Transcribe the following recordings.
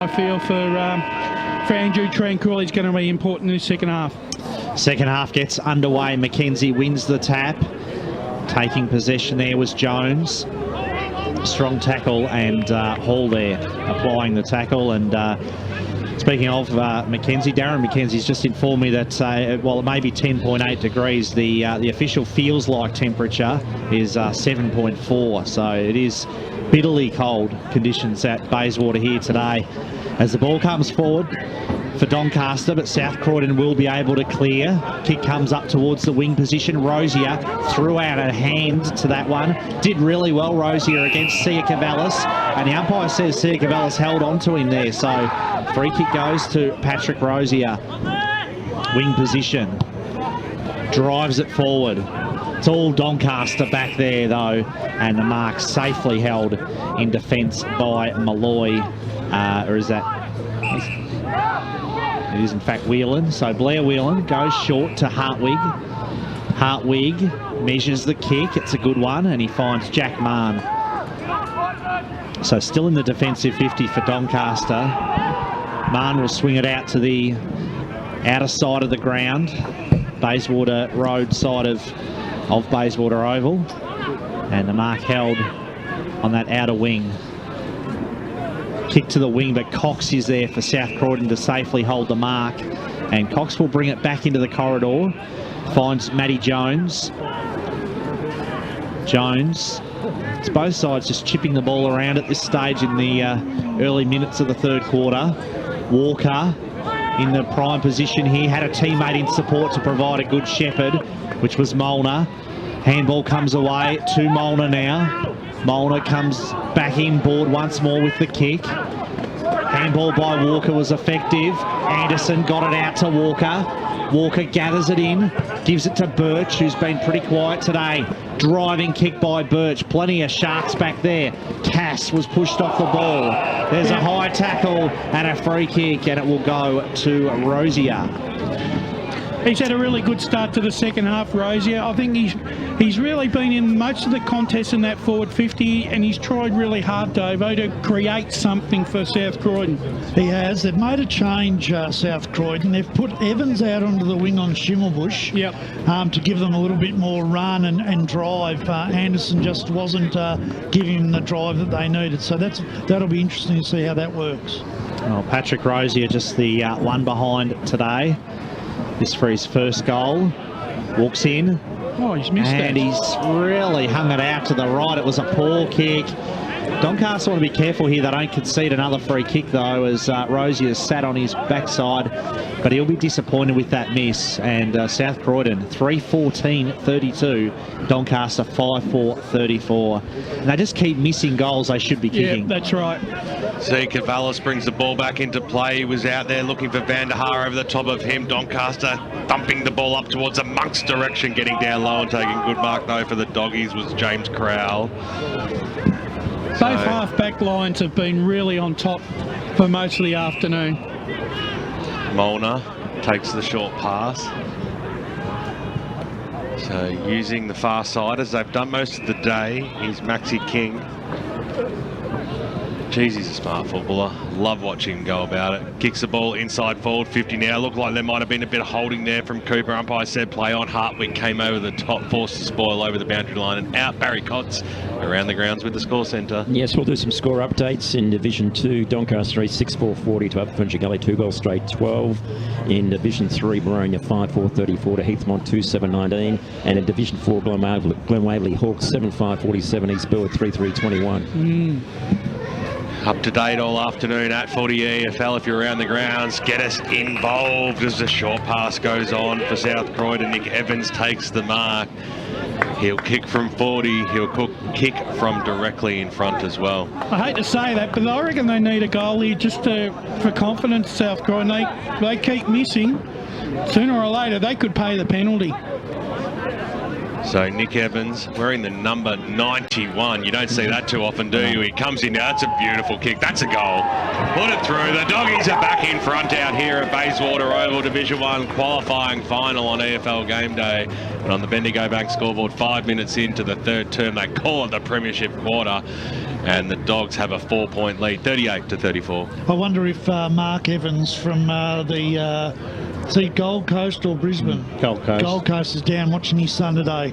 I feel for Andrew Tranquil, he's going to be important in the second half. Second half gets underway. Mackenzie wins the tap. Taking possession there was Jones. Strong tackle, and Hall there applying the tackle. And speaking of Mackenzie, Darren Mackenzie's just informed me that while it may be 10.8 degrees, the official feels like temperature is 7.4. So it is bitterly cold conditions at Bayswater here today. As the ball comes forward for Doncaster, but South Croydon will be able to clear. Kick comes up towards the wing position. Rosier threw out a hand to that one. Did really well, Rosier, against Sia Cavallis. And the umpire says Sia Cavallis held on to him there. So free kick goes to Patrick Rosier. Wing position. Drives it forward. It's all Doncaster back there, though. And the mark safely held in defence by Malloy. Or is that... It is in fact Whelan. So Blair Whelan goes short to Hartwig. Hartwig measures the kick. It's a good one, and he finds Jack Mann. So still in the defensive 50 for Doncaster. Mann will swing it out to the outer side of the ground. Bayswater Road side of Bayswater Oval. And the mark held on that outer wing. Kick to the wing, but Cox is there for South Croydon to safely hold the mark. And Cox will bring it back into the corridor. Finds Matty Jones. Jones. It's both sides just chipping the ball around at this stage in the early minutes of the third quarter. Walker in the prime position here. Had a teammate in support to provide a good shepherd, which was Molnar. Handball comes away to Molnar now. Molnar comes back inboard once more with the kick. Handball by Walker was effective. Anderson got it out to Walker. Walker gathers it in, gives it to Birch, who's been pretty quiet today. Driving kick by Birch. Plenty of sharks back there. Cass was pushed off the ball. There's a high tackle and a free kick, and it will go to Rosier. He's had a really good start to the second half, Rosier. I think he's really been in most of the contests in that forward 50, and he's tried really hard, Davo, to create something for South Croydon. He has. They've made a change, South Croydon. They've put Evans out onto the wing on Schimmelbusch to give them a little bit more run and drive. Anderson just wasn't giving them the drive that they needed. So that'll be interesting to see how that works. Well, Patrick Rosier just the one behind today. This for his first goal. Walks in. Oh, he's missed and that. He's really hung it out to the right. It was a poor kick. Doncaster want to be careful here. They don't concede another free kick, though, as Rosier sat on his backside. But he'll be disappointed with that miss. And South Croydon, 3-14-32. Doncaster, 5-4-34. And they just keep missing goals they should be kicking. Yeah, that's right. See, Cavallis brings the ball back into play. He was out there looking for Van der Haar over the top of him. Doncaster thumping the ball up towards the Monks direction, getting down low and taking good mark, though, for the Doggies was James Crowell. Both half-back lines have been really on top for most of the afternoon. Molnar takes the short pass. So using the far side, as they've done most of the day, is Maxi King. Jeez, he's a smart footballer. Love watching him go about it. Kicks the ball inside forward 50 now. Looked like there might have been a bit of holding there from Cooper. Umpire said play on. Hartwig came over the top, forced to spoil over the boundary line and out. Barry Cotts around the grounds with the score centre. Yes, we'll do some score updates in Division 2. Doncaster 3 6-4-40 to Upper Gully 2 goals straight 12. In Division 3, Baronia 5-4-34 to Heathmont 2-7-19. And in Division 4, Glen Waverley Hawks 7-5-47 East Burwood 3-3-21. Up to date all afternoon at 40 EFL. If you're around the grounds, get us involved as the short pass goes on for South Croydon. Nick Evans takes the mark. He'll kick from 40. He'll kick from directly in front as well. I hate to say that, but I reckon they need a goal here just for confidence, South Croydon. They keep missing. Sooner or later, they could pay the penalty. So Nick Evans wearing the number 91. You don't see that too often, do you? He comes in now. That's a beautiful kick. That's a goal. Put it through. The Doggies are back in front out here at Bayswater Oval Division 1 qualifying final on EFL game day. And on the Bendigo Bank scoreboard, 5 minutes into the third term, they call it the Premiership quarter. And the Dogs have a 4-point lead, 38-34. I wonder if Mark Evans from the Gold Coast or Brisbane? Gold Coast. Gold Coast is down watching his son today.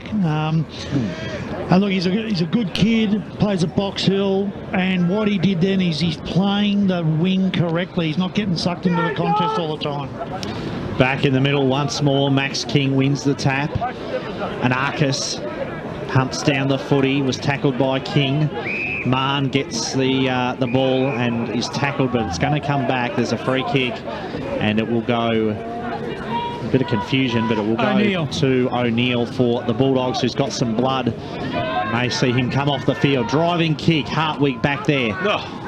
And look, he's a good kid, plays at Box Hill, and what he did then is he's playing the wing correctly. He's not getting sucked into the contest all the time. Back in the middle once more, Max King wins the tap. And Arcus hunts down the footy, was tackled by King. Mahon gets the ball and is tackled, but it's going to come back. There's a free kick, and it will go, a bit of confusion, but it will go to O'Neill for the Bulldogs, who's got some blood. May see him come off the field. Driving kick, Hartwig back there.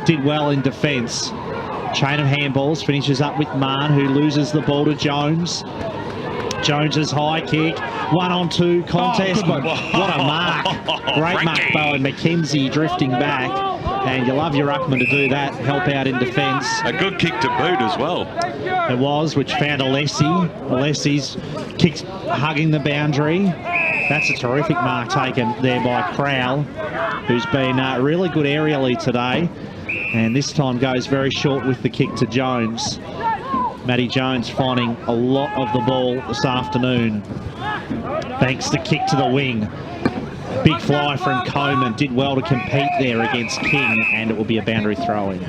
Did well in defence. Chain of handballs, finishes up with Mahon, who loses the ball to Jones. Jones's high kick, 1-on-2 contest, but what a mark. Great mark, Bowen McKenzie drifting back, and you love your ruckman to do that, help out in defence. A good kick to boot as well. It was, which found Alessi. Alessi's kick hugging the boundary. That's a terrific mark taken there by Crowell, who's been really good aerially today, and this time goes very short with the kick to Jones. Matty Jones finding a lot of the ball this afternoon. Thanks to kick to the wing. Big fly from Coleman. Did well to compete there against King, and it will be a boundary throw-in.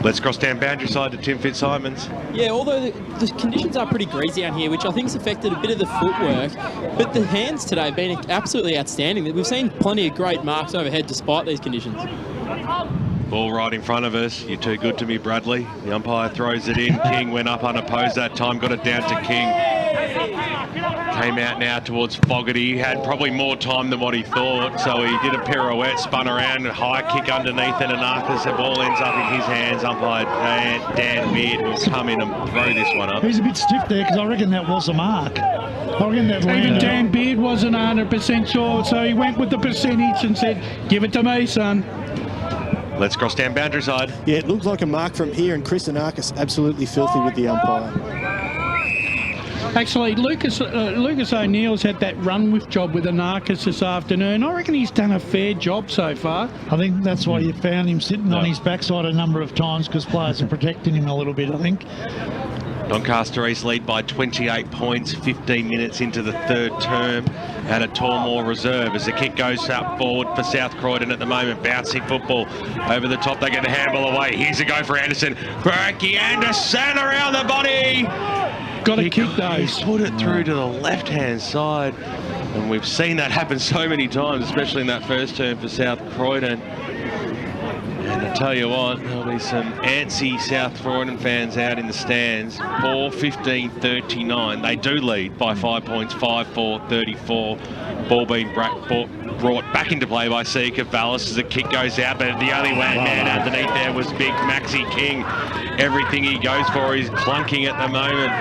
Let's cross down boundary side to Tim Fitzsimons. Yeah, although the conditions are pretty greasy out here, which I think has affected a bit of the footwork, but the hands today have been absolutely outstanding. We've seen plenty of great marks overhead despite these conditions. Ball right in front of us. You're too good to me, Bradley. The umpire throws it in. King went up unopposed that time, got it down to King. Came out now towards Fogarty. He had probably more time than what he thought, so he did a pirouette, spun around, a high kick underneath, and Anarchus. The ball ends up in his hands. Umpire Dan Beard will come in and throw this one up. He's a bit stiff there because I reckon that was a mark. I reckon that Even Dan Beard wasn't 100% sure, so he went with the percentage and said, "Give it to me, son." Let's cross down boundary side. Yeah, it looks like a mark from here, and Chris Anarchus absolutely filthy with the umpire. Actually, Lucas O'Neill's had that run with job with Anarchus this afternoon. I reckon he's done a fair job so far. I think that's why you found him sitting on his backside a number of times, because players are protecting him a little bit, I think. Doncaster East lead by 28 points, 15 minutes into the third term. At a Tormore reserve as the kick goes up forward for South Croydon at the moment. Bouncing football over the top. They get the handball away. Here's a go for Anderson. Frankie Anderson around the body. Got a kick though. He's put it through to the left-hand side. And we've seen that happen so many times, especially in that first term for South Croydon. And I tell you what, there'll be some antsy South Croydon fans out in the stands. 4-15-39. They do lead by 5 points, 5-4-34. Ball being brought back into play by Seeker Vallis as the kick goes out, but the only man underneath there was big Maxi King. Everything he goes for is clunking at the moment.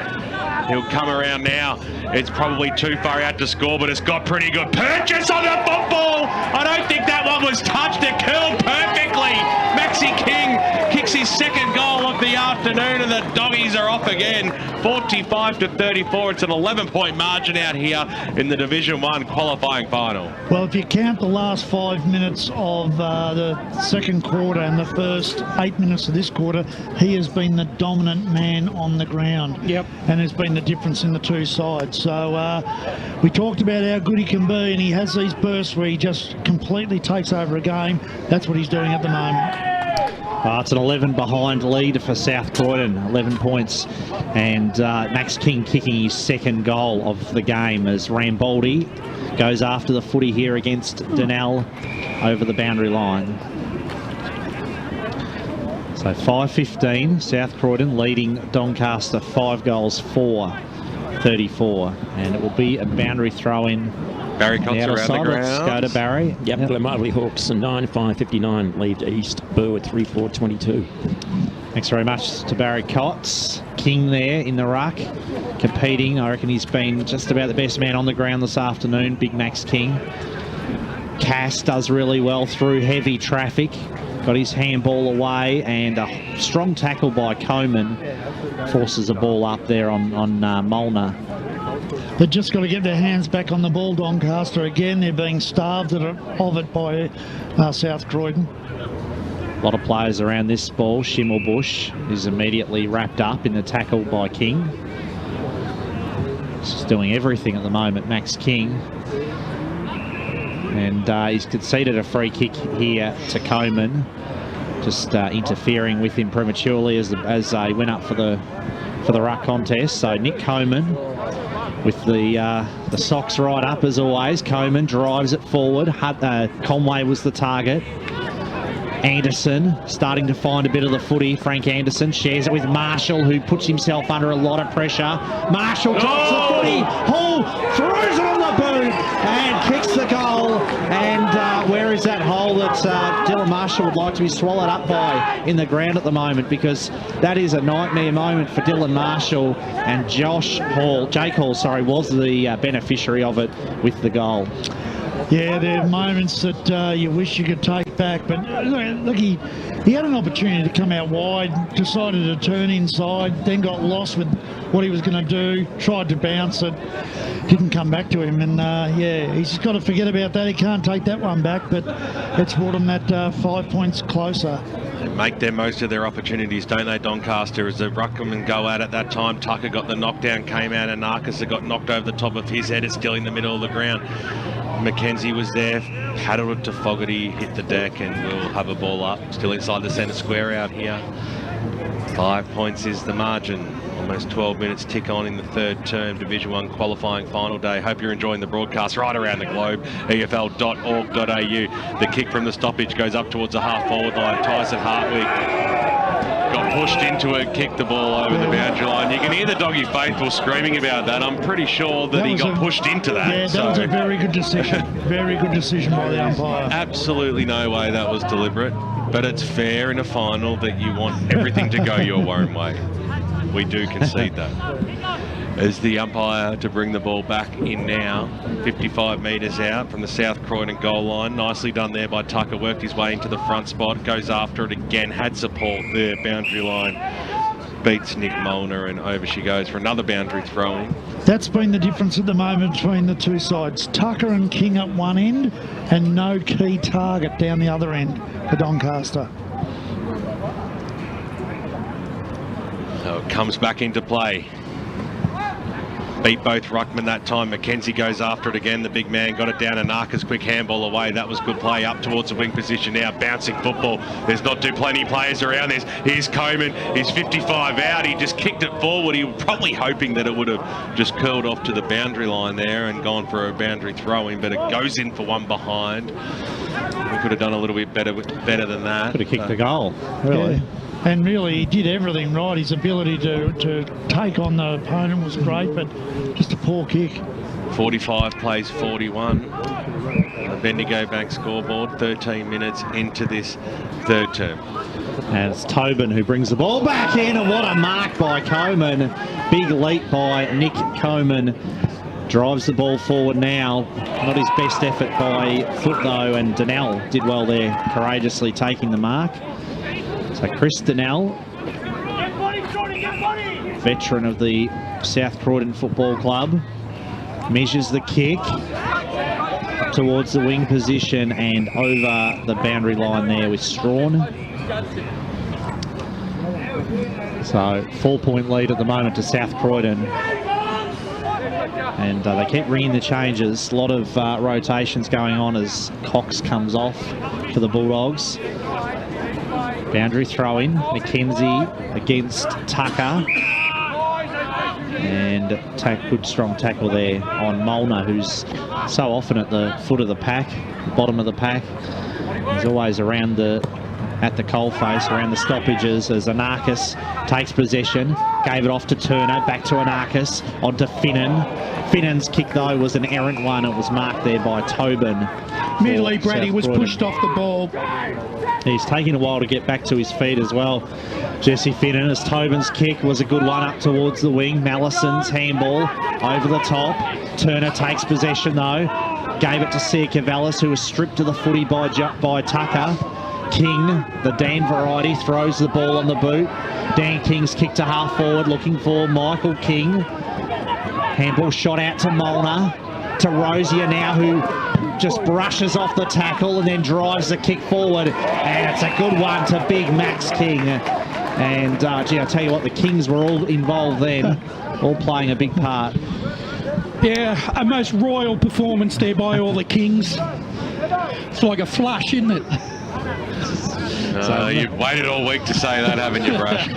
He'll come around now. It's probably too far out to score, but it's got pretty good purchase on the football. I don't think that one was touched. It curled perfectly. Maxi King kicks his second goal of the afternoon, and the Doggies are off again. 45-34. It's an 11-point margin out here in the Division 1 qualifying final. Well, if you count the last 5 minutes of the second quarter and the first 8 minutes of this quarter, he has been the dominant man on the ground. Yep. And has been the difference in the two sides. So we talked about how good he can be, and he has these bursts where he just completely takes over a game. That's what he's doing at the moment. It's an 11 behind lead for South Croydon, 11 points, and Max King kicking his second goal of the game as Rambaldi goes after the footy here against Donnell over the boundary line. So 5-15, South Croydon leading Doncaster 5-4-34, and it will be a boundary throw-in. Barry Cox around the ground. Let's go to Barry. Yep, Glenmiley Hawks 9-5-59 lead East. Boo at 3-4-22. Thanks very much to Barry Cox. King there in the ruck, competing. I reckon he's been just about the best man on the ground this afternoon, Big Max King. Cass does really well through heavy traffic. Got his handball away, and a strong tackle by Coleman forces a ball up there on Molnar. They've just got to get their hands back on the ball, Doncaster. Again, they're being starved of it by South Croydon. A lot of players around this ball. Schimmelbusch is immediately wrapped up in the tackle by King. He's doing everything at the moment, Max King. And he's conceded a free kick here to Coman, just interfering with him prematurely as they went up for the ruck contest. So Nick Coman with the socks right up as always. Coman drives it forward. Conway was the target. Anderson starting to find a bit of the footy. Frank Anderson shares it with Marshall, who puts himself under a lot of pressure. Marshall drops the footy. Hall throws it on the boot and kicks the goal. And where is that hole that Dylan Marshall would like to be swallowed up by in the ground at the moment? Because that is a nightmare moment for Dylan Marshall, and Jake Hall, was the beneficiary of it with the goal. Yeah, there are moments that you wish you could take back, but look, he had an opportunity to come out wide, decided to turn inside, then got lost with what he was going to do, tried to bounce it, didn't come back to him, and yeah, he's just got to forget about that. He can't take that one back, but it's brought him that 5 points closer. They make their most of their opportunities, don't they, Doncaster? As the ruckman go at that time, Tucker got the knockdown, came out, and Narcus got knocked over the top of his head. It's still in the middle of the ground. Mackenzie was there, paddled it to Fogarty, hit the deck, and we'll have a ball up. Still inside the centre square out here. 5 points is the margin. Almost 12 minutes tick on in the third term, Division 1 qualifying final day. Hope you're enjoying the broadcast right around the globe, efl.org.au. The kick from the stoppage goes up towards the half-forward line. Tyson Hartwig got pushed into it, kicked the ball over the boundary line. You can hear the Doggy faithful screaming about that. I'm pretty sure that he got pushed into that. Yeah, that was a very good decision. Very good decision by the umpire. Absolutely no way that was deliberate, but it's fair in a final that you want everything to go your own way. We do concede that. As the umpire to bring the ball back in now, 55 metres out from the South Croydon goal line. Nicely done there by Tucker, worked his way into the front spot, goes after it again, had support there, boundary line, beats Nick Molnar, and over she goes for another boundary throw-in. That's been the difference at the moment between the two sides. Tucker and King at one end, and no key target down the other end for Doncaster. So it comes back into play. Beat both ruckmen that time. Mackenzie goes after it again. The big man got it down, and Narcus quick handball away. That was good play up towards the wing position now. Bouncing football. There's not too plenty players around this. Here's Coman. He's 55 out. He just kicked it forward. He was probably hoping that it would have just curled off to the boundary line there and gone for a boundary throw-in, but it goes in for one behind. We could have done a little bit better than that. Could have kicked the goal, really. Yeah. And really, he did everyththing right. His ability to take on the opponent was great, but just a poor kick. 45 plays 41. The Bendigo Bank scoreboard, 13 minutes into this third term. And it's Tobin who brings the ball back in, and what a mark by Coman. Big leap by Nick Coman. Drives the ball forward now. Not his best effort by foot though, and Donnell did well there, courageously taking the mark. So Chris Donnell, veteran of the South Croydon Football Club, measures the kick towards the wing position and over the boundary line there with Strawn. So 4-point lead at the moment to South Croydon. And they keep ringing the changes. A lot of rotations going on as Cox comes off for the Bulldogs. Boundary throw-in, Mackenzie against Tucker. And good strong tackle there on Molnar, who's so often at the foot of the pack, the bottom of the pack. He's always around at the coalface, around the stoppages, as Anarchus takes possession, gave it off to Turner, back to Anarchus, onto Finnan. Finnan's kick, though, was an errant one. It was marked there by Tobin. Midley Brady was pushed off the ball. He's taking a while to get back to his feet as well, Jesse Finnan, as Tobin's kick was a good one up towards the wing. Mallison's handball over the top. Turner takes possession, though. Gave it to Sia Cavallis, who was stripped to the footy by Tucker. King, the Dan variety, throws the ball on the boot. Dan King's kick to half forward, looking for Michael King. Handball shot out to Molnar, to Rosier now, who just brushes off the tackle and then drives the kick forward. And it's a good one to big Max King. And, gee, I tell you what, the Kings were all involved then, all playing a big part. Yeah, a most royal performance there by all the Kings. It's like a flush, isn't it? You've waited all week to say that, haven't you, Brush?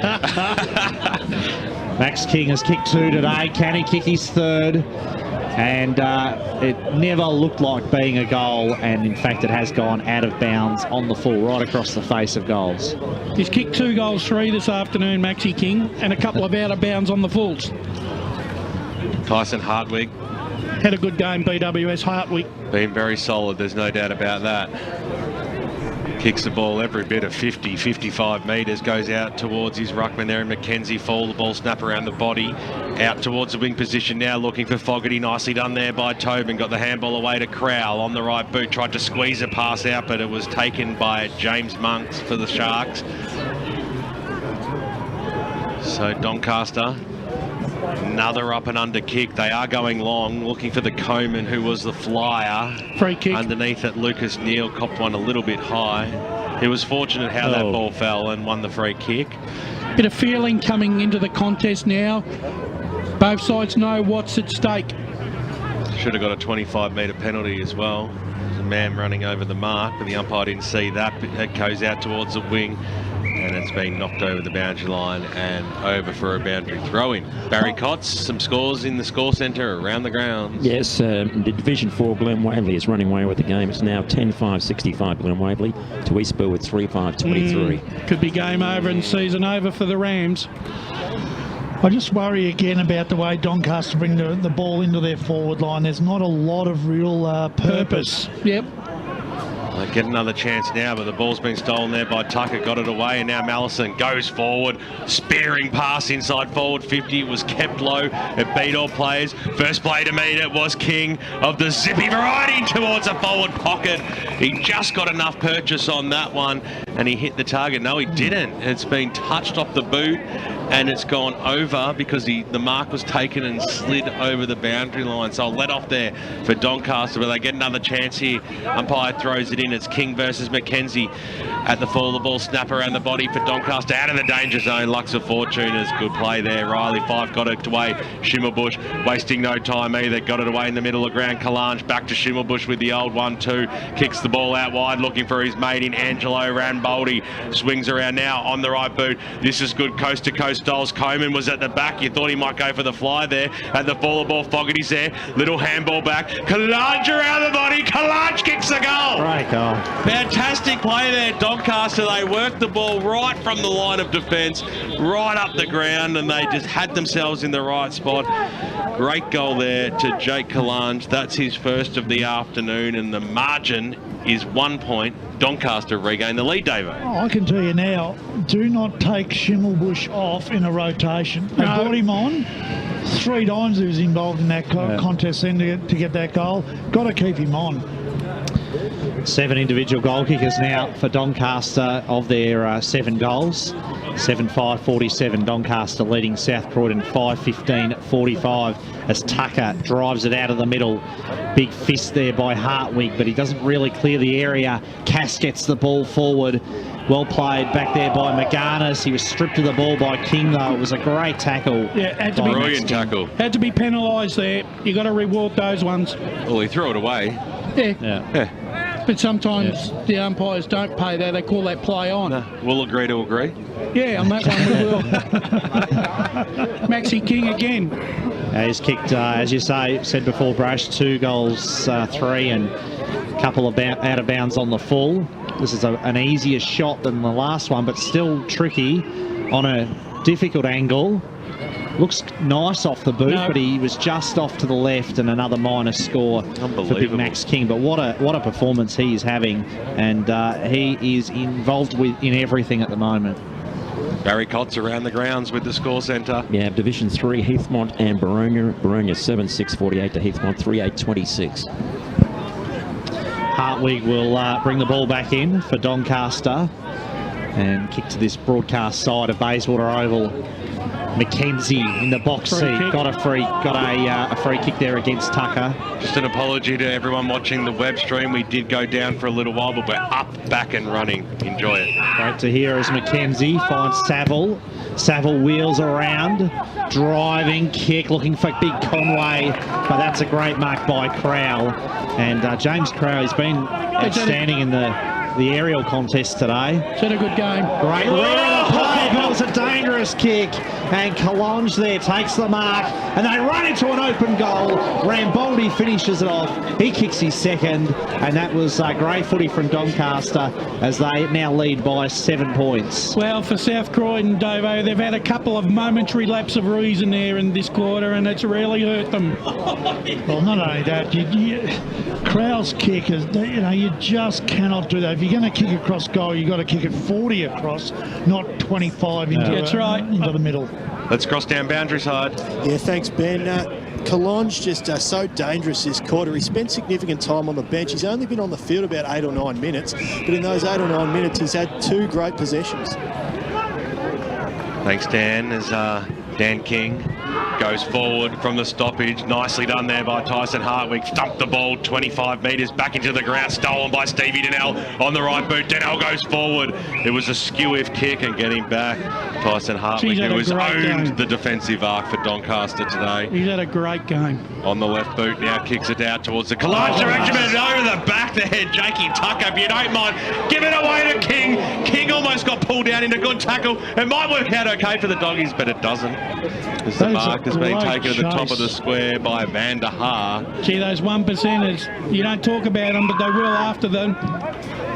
Max King has kicked 2 today. Can he kick his 3rd? And it never looked like being a goal, and in fact it has gone out of bounds on the full, right across the face of goals. He's kicked 2 goals 3 this afternoon, Maxi King, and a couple of out of bounds on the fulls. Tyson Hartwig. Had a good game, BWS Hartwig. Been very solid, there's no doubt about that. Kicks the ball every bit of 50, 55 metres, goes out towards his ruckman there, and Mackenzie fall, the ball snap around the body, out towards the wing position now, looking for Fogarty, nicely done there by Tobin, got the handball away to Crowell on the right boot, tried to squeeze a pass out, but it was taken by James Monks for the Sharks. So Doncaster, another up and under kick. They are going long, looking for the Coman, who was the flyer. Free kick. Underneath it, Lucas Neal copped one a little bit high. He was fortunate how that ball fell and won the free kick. Bit of feeling coming into the contest now. Both sides know what's at stake. Should have got a 25-metre penalty as well. There's a man running over the mark, but the umpire didn't see that. It goes out towards the wing, and it's been knocked over the boundary line and over for a boundary throw-in. Barry Cotts, some scores in the score centre around the grounds. Yes, the Division 4 Glen Waverley is running away with the game. It's now 10-5-65 Glen Waverley to East Burwood 3-5-23. Could be game over and season over for the Rams. I just worry again about the way Doncaster bring the ball into their forward line. There's not a lot of real purpose. Yep. They get another chance now, but the ball's been stolen there by Tucker, got it away, and now Mallison goes forward, spearing pass inside forward 50, it was kept low, it beat all players. First play to meet it was King of the zippy variety towards a forward pocket. He just got enough purchase on that one, and he hit the target. No, he didn't. It's been touched off the boot, and it's gone over because the mark was taken and slid over the boundary line. So I'll let off there for Doncaster, but they get another chance here. Umpire throws it in. It's King versus Mackenzie at the fall. The ball snap around the body for Doncaster, out of the danger zone. Lux of Fortune is good play there. Riley Fife got it away. Schimmelbusch wasting no time either. Got it away in the middle of ground. Kalange back to Schimmelbusch with the old 1-2. Kicks the ball out wide, looking for his mate in Angelo Ramboldi. Swings around now on the right boot. This is good coast to coast styles. Coman was at the back. You thought he might go for the fly there. At the fall, the ball, Fogarty's there. Little handball back. Kalange around the body. Kalange kicks the goal. Great goal. Fantastic play there, Doncaster. They worked the ball right from the line of defence, right up the ground, and they just had themselves in the right spot. Great goal there to Jake Kalange. That's his first of the afternoon, and the margin is 1 point. Doncaster regain the lead, Davo. Oh, I can tell you now, do not take Schimmelbusch off in a rotation. They brought him on 3 times. He was involved in that contest then to get that goal. Got to keep him on. 7 individual goal kickers now for Doncaster of their 7 goals. 7-5-47, Doncaster leading South Croydon 5-15-45 as Tucker drives it out of the middle. Big fist there by Hartwig, but he doesn't really clear the area. Cass gets the ball forward. Well played back there by McGarnis. He was stripped of the ball by King, though. It was a great tackle. Yeah, had to be brilliant tackle. Had to be penalised there. You got to reward those ones. Well, he threw it away. Yeah. But sometimes the umpires don't pay that. They call that play on. No, we'll agree to agree. Yeah, on that one we will. Maxi King again. He's kicked, as you said before, Brush, 2 goals, 3, and a couple of out of bounds on the full. This is an easier shot than the last one, but still tricky on a difficult angle. Looks nice off the boot, but he was just off to the left, and another minus score for Big Max King. But what a performance he is having, and he is involved in everything at the moment. Barry Cotts around the grounds with the score centre. Yeah, Division 3, Heathmont and Baronia. Baronia 7-6-48 to Heathmont 3-8-26. Hartwig will bring the ball back in for Doncaster. And kick to this broadcast side of Bayswater Oval. Mackenzie in the box seat, got a free kick there against Tucker. Just an apology to everyone watching the web stream. We did go down for a little while, but we're up, back and running. Enjoy it. Great to hear as Mackenzie finds Saville. Saville wheels around, driving kick, looking for big Conway, but that's a great mark by Crowell. And James Crowell has been outstanding in the aerial contest today. It's had a good game. Great rear of the play, but it was a dangerous kick. And Kalonge there takes the mark, and they run into an open goal. Rambaldi finishes it off. He kicks his second, and that was great footy from Doncaster as they now lead by 7 points. Well, for South Croydon, Davo, they've had a couple of momentary lapse of reason there in this quarter, and it's really hurt them. Well, not only that, Crowell's kick is, you just cannot do that. If you're going to kick across goal, you've got to kick it 40 across, not 25 into the middle. Let's cross down boundary side. Yeah, thanks, Ben. Kalonge just so dangerous this quarter. He spent significant time on the bench. He's only been on the field about 8 or 9 minutes, but in those 8 or 9 minutes, he's had 2 great possessions. Thanks, Dan, as Dan King goes forward from the stoppage. Nicely done there by Tyson Hartwig. Thumped the ball 25 metres back into the ground. Stolen by Stevie Donnell on the right boot. Donnell goes forward. It was a skew-if kick and getting back. Tyson Hartwig, who has owned the defensive arc for Doncaster today. He's had a great game. On the left boot now, kicks it out towards the Kalonge direction, and over the back there, Jakey Tucker, if you don't mind, give it away to King. King almost got pulled down in a good tackle. It might work out okay for the doggies, but it doesn't. As the mark has been taken to the top of the square by Van der Haar. Gee, those 1%ers, you don't talk about them, but they will after them.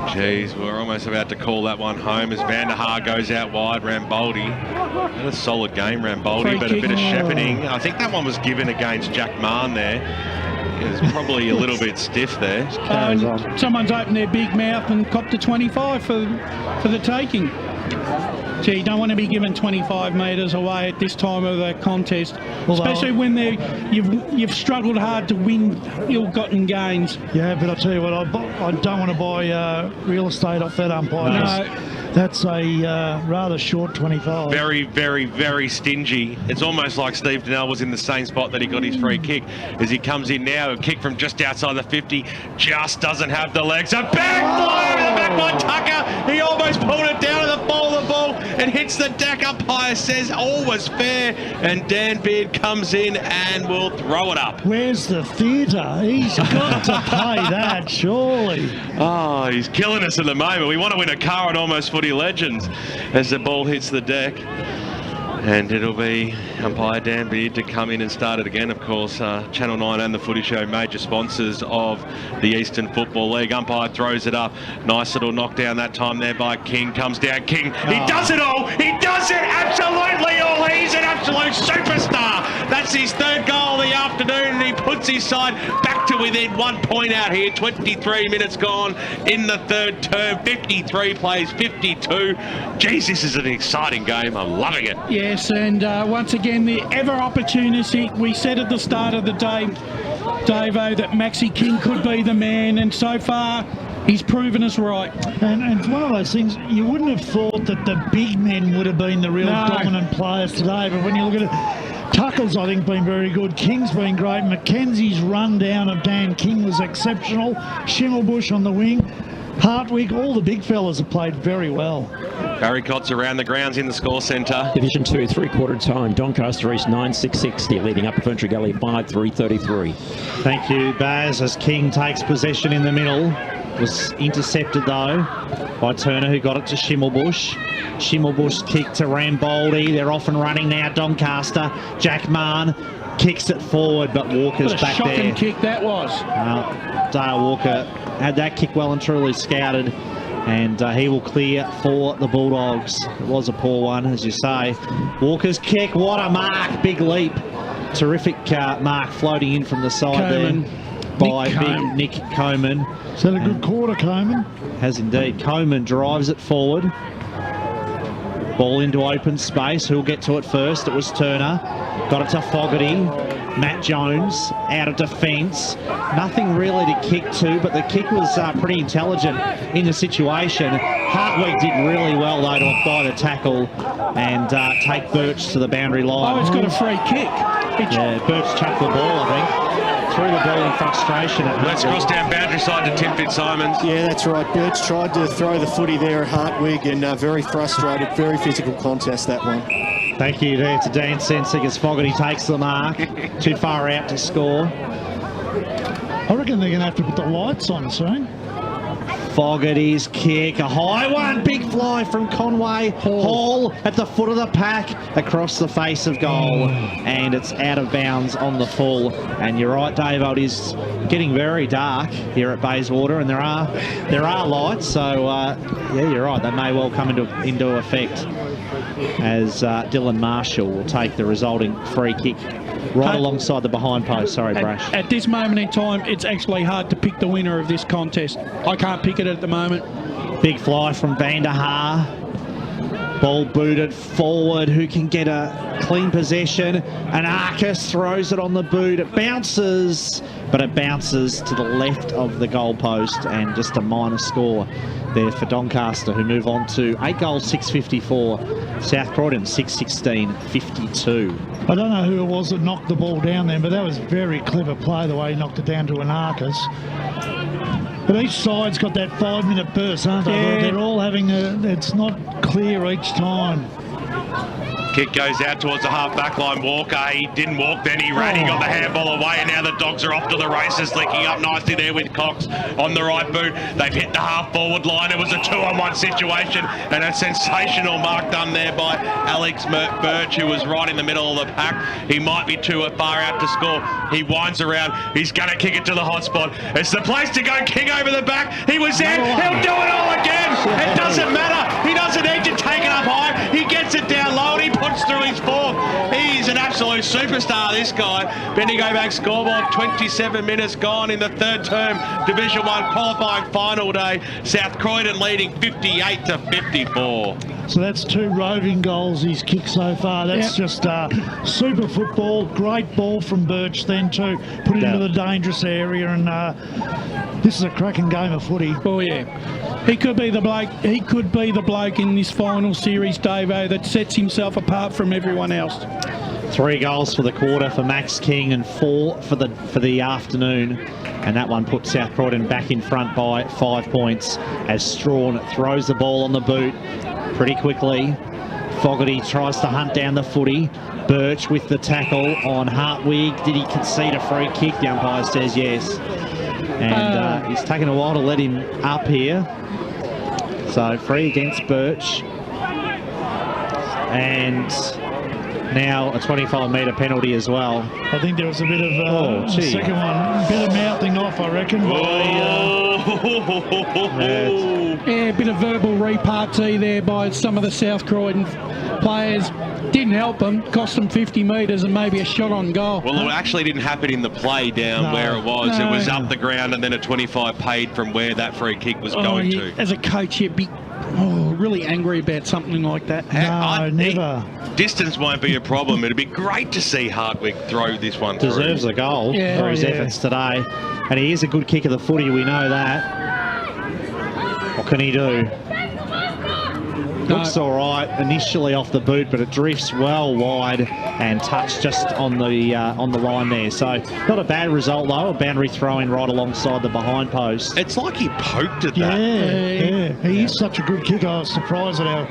Jeez, we're almost about to call that one home as Van der Haar goes out wide. Rambaldi had a solid game, Rambaldi, but a bit of shepherding. I think that one was given against Jack Mahon there. It was probably a little bit stiff there. Someone's opened their big mouth and copped a 25 for the taking. Gee, you don't want to be given 25 metres away at this time of the contest, especially when you've struggled hard to win ill-gotten gains. Yeah, but I'll tell you what, I don't want to buy real estate off that umpire. No. That's a rather short 25. Very, very, very stingy. It's almost like Steve Donnell was in the same spot that he got his free kick. As he comes in now, a kick from just outside the 50, just doesn't have the legs. A big fly over the back by Tucker. He almost pulled it down to the ball of the ball. It hits the deck. Umpire says all was fair, and Dan Beard comes in and will throw it up. Where's the theatre? He's got to pay that, surely. Oh, he's killing us at the moment. We want to win a car at Almost Footy Legends as the ball hits the deck. And it'll be umpire Dan Beard to come in and start it again. Of course, Channel 9 and the Footy Show, major sponsors of the Eastern Football League. Umpire throws it up. Nice little knockdown that time there by King. Comes down King. He does it all. He does it absolutely all. He's an absolute superstar. That's his 3rd goal of the afternoon, and he puts his side back to within 1 point out here. 23 minutes gone in the 3rd term. 53 plays 52. Jeez, this is an exciting game. I'm loving it. Yes, and once again, the ever opportunistic. We said at the start of the day, Davo, that Maxi King could be the man, and so far he's proven us right. And it's one of those things, you wouldn't have thought that the big men would have been the real dominant players today, but when you look at it, Tucker's, I think, been very good. King's been great. Mackenzie's run down of Dan King was exceptional. Schimmelbusch on the wing. Hartwig, all the big fellas have played very well. Barry Cott's around the grounds in the score centre. Division 2, 3/4 time. Doncaster East 9-6-60, leading Upper Ferntree Gully 5-3-33. Thank you, Baz, as King takes possession in the middle. Was intercepted, though, by Turner, who got it to Schimmelbusch. Schimmelbusch's kick to Rambaldi. They're off and running now, Doncaster. Jack Mahon kicks it forward, but Walker's back there. What a shocking kick that was. Dale Walker had that kick well and truly scouted, and he will clear for the Bulldogs. It was a poor one, as you say. Walker's kick, what a mark, big leap. Terrific mark floating in from the side Coleman. there by big Nick Coleman. Is that a good quarter, Coleman? Has indeed. Coleman drives it forward. Ball into open space. Who'll get to it first? It was Turner. Got it to Fogarty. Matt Jones out of defence. Nothing really to kick to, but the kick was pretty intelligent in the situation. Hartwig did really well, though, to apply the tackle and take Birch to the boundary line. Oh, it's got a free kick. Yeah, Birch chucked the ball, I think. Threw the ball in frustration. Let's cross down boundary side to Tim Fitzsimons. Yeah, that's right. Birch tried to throw the footy there at Hartwig and very frustrated, very physical contest, that one. Thank you there to Dan Sensig as Fogarty takes the mark. Too far out to score. I reckon they're going to have to put the lights on soon. Fogarty's kick, a high one, big fly from Conway Hall at the foot of the pack, across the face of goal, and it's out of bounds on the full. And you're right, Dave, it is getting very dark here at Bayswater, and there are lights, so yeah, you're right, they may well come into effect as Dylan Marshall will take the resulting free kick right alongside the behind post. Sorry, Brash. At this moment in time, it's actually hard to pick the winner of this contest. I can't pick it at the moment. Big fly from Van der Haar. Ball booted forward. Who can get a clean possession? And Arcus throws it on the boot. It bounces, but it bounces to the left of the goalpost, and just a minor score there for Doncaster, who move on to 8 goals, 654. South Croydon, 6-16, 52. I don't know who it was that knocked the ball down there, but that was very clever play, the way he knocked it down to an Arcus. But each side's got that 5-minute burst, aren't they? Yeah. They're all having it's not clear each time. Kick goes out towards the half-back line. Walker, he didn't walk then, he ran, he got the handball away, and now the Dogs are off to the races, linking up nicely there with Cox on the right boot. They've hit the half-forward line. It was a 2-on-1 situation, and a sensational mark done there by Alex Birch, who was right in the middle of the pack. He might be too far out to score. He winds around. He's going to kick it to the hot spot. It's the place to go. King over the back. He was there. He'll do it all again. It doesn't matter. He doesn't need to take it up high. He gets it down low, and he puts through his fourth. He's an absolute superstar, this guy. Bendigo Bank scoreboard, 27 minutes gone in the third term, Division 1 qualifying final day. South Croydon leading 58-54. So that's 2 roving goals he's kicked so far. That's just super football. Great ball from Birch then too. Put it into the dangerous area, and this is a cracking game of footy. Oh yeah, he could be the bloke. He could be the bloke in this final series, Davo, that sets himself apart from everyone else. 3 goals for the quarter for Max King and 4 for the afternoon, and that one puts South Croydon back in front by 5 points as Strawn throws the ball on the boot pretty quickly. Fogarty tries to hunt down the footy. Birch with the tackle on Hartwig. Did he concede a free kick? The umpire says yes. And he's taken a while to let him up here. So free against Birch. And now a 25-metre penalty as well. I think there was a bit of the second one, a bit of mouthing off, I reckon. Yeah, a bit of verbal repartee there by some of the South Croydon players. Didn't help them, cost them 50 metres and maybe a shot on goal. Well, it actually didn't happen in the play down where it was. It was up the ground, and then a 25 paid from where that free kick was going to. As a coach, you'd be really angry about something like that. No, never. Distance won't be a problem. It'd be great to see Hartwig throw this one through. Deserves a goal for his efforts today. And he is a good kick of the footy, we know that. What can he do? Looks all right initially off the boot, but it drifts well wide and touched just on the line there. So not a bad result though. A boundary throw in right alongside the behind post. It's like he poked at that. Yeah. He is such a good kicker. I was surprised at how.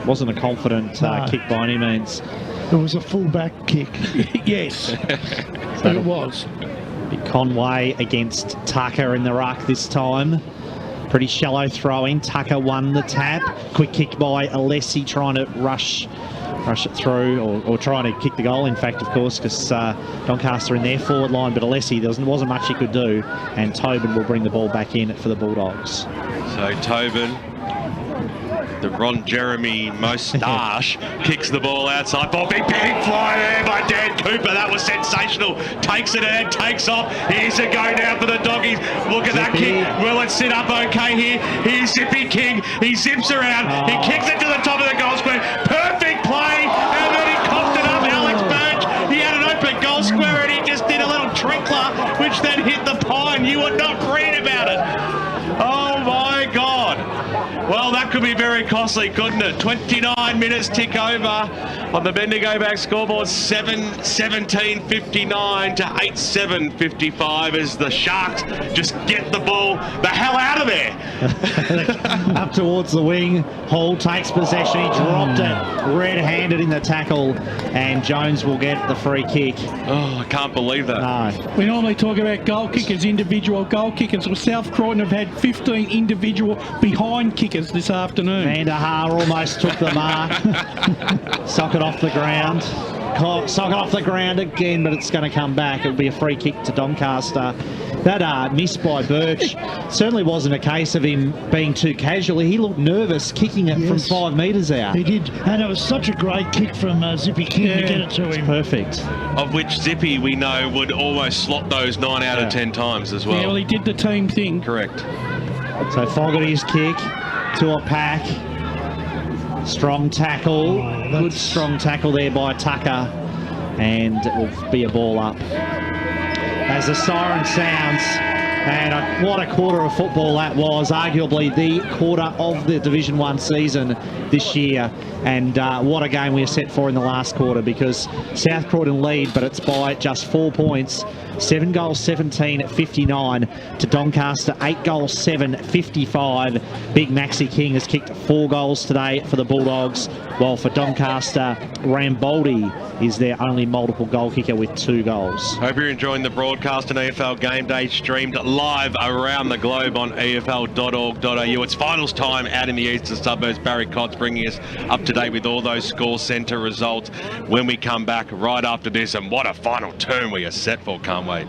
Wasn't a confident kick by any means. It was a full-back kick. Yes, but it was. Conway against Tucker in the ruck this time. Pretty shallow throw-in. Tucker won the tap. Quick kick by Alessi, trying to rush it through, or trying to kick the goal, in fact, of course, because Doncaster in their forward line, but Alessi, there wasn't much he could do, and Tobin will bring the ball back in for the Bulldogs. So Tobin, the Ron Jeremy moustache, kicks the ball outside. Ball, big fly there by Dan Cooper. That was sensational. Takes it and takes off. Here's a go now for the Doggies. Look at that kick. Will it sit up okay here? Here's Zippy King. He zips around. He kicks it to the top of the goal square. Perfect play. And then he cocked it up. Alex Birch. He had an open goal square and he just did a little trickler, which then hit the pine. You would not read about it. Oh my God. Well, that could be very costly, couldn't it? 29 minutes tick over on the Bendigo back scoreboard. 7:17:59 to 8:7:55 as the Sharks just get the ball the hell out of there. Up towards the wing. Hall takes possession. He dropped it red-handed in the tackle, and Jones will get the free kick. Oh, I can't believe that. No. We normally talk about goal kickers, individual goal kickers. Well, South Croydon have had 15 individual behind kickers this afternoon. Van der Haar almost took the mark. Sock it off the ground. Sock it off the ground again, but it's going to come back. It'll be a free kick to Doncaster. That miss by Birch certainly wasn't a case of him being too casual. He looked nervous kicking it from 5 metres out. He did, and it was such a great kick from Zippy King to get it to him. Perfect. Of which Zippy, we know, would almost slot those 9 out of 10 times as well. Yeah, well, he did the team thing. Correct. So Fogarty's kick to a pack. Strong tackle. Good strong tackle there by Tucker. And it will be a ball up. As the siren sounds, and what a quarter of football that was, arguably the quarter of the Division 1 season this year, and what a game we are set for in the last quarter, because South Croydon lead, but it's by just 4 points. 7 goals 17 at 59 to Doncaster, 8 goals 7 55. Big Maxi King has kicked 4 goals today for the Bulldogs, while for Doncaster, Ramboldi is their only multiple goal kicker with 2 goals. Hope you're enjoying the broadcast on EFL Game Day, streamed live around the globe on EFL.org.au. It's finals time out in the eastern suburbs. Barry Cott's bringing us up to date with all those score centre results when we come back right after this. And what a final turn we are set for, can't wait.